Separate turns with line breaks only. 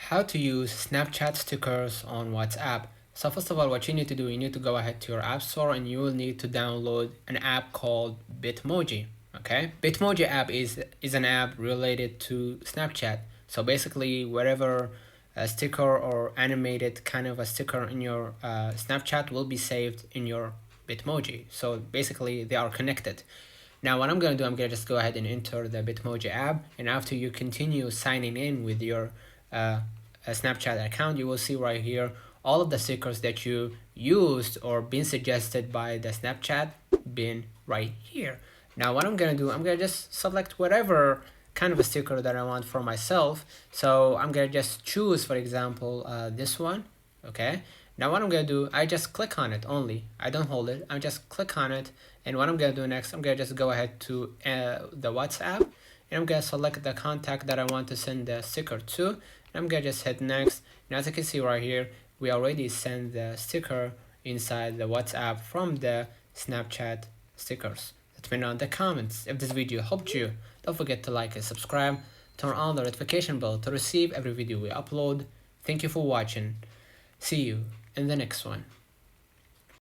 How to use Snapchat stickers on WhatsApp. So first of all, what you need to do, you need to go ahead to your app store and you will need to download an app called Bitmoji. Okay, Bitmoji app is an app related to Snapchat. So basically, wherever a sticker or animated kind of a sticker in your Snapchat will be saved in your Bitmoji. So basically, they are connected. Now what I'm gonna do, I'm gonna just go ahead and enter the Bitmoji app, and after you continue signing in with your Snapchat account, you will see right here all of the stickers that you used or been suggested by the Snapchat been right here. Now what I'm gonna do, I'm gonna just select whatever kind of a sticker that I want for myself. So I'm gonna just choose, for example, this one. Okay, now what I'm gonna do, I just click on it only. I don't hold it. I just click on it, and what I'm gonna do next, I'm gonna just go ahead to the WhatsApp, and I'm gonna select the contact that I want to send the sticker to, and I'm gonna just hit next. And as you can see right here, we already sent the sticker inside the WhatsApp from the Snapchat stickers. Let me know in the comments if this video helped you. Don't forget to like and subscribe. Turn on the notification bell to receive every video we upload. Thank you for watching. See you in the next one.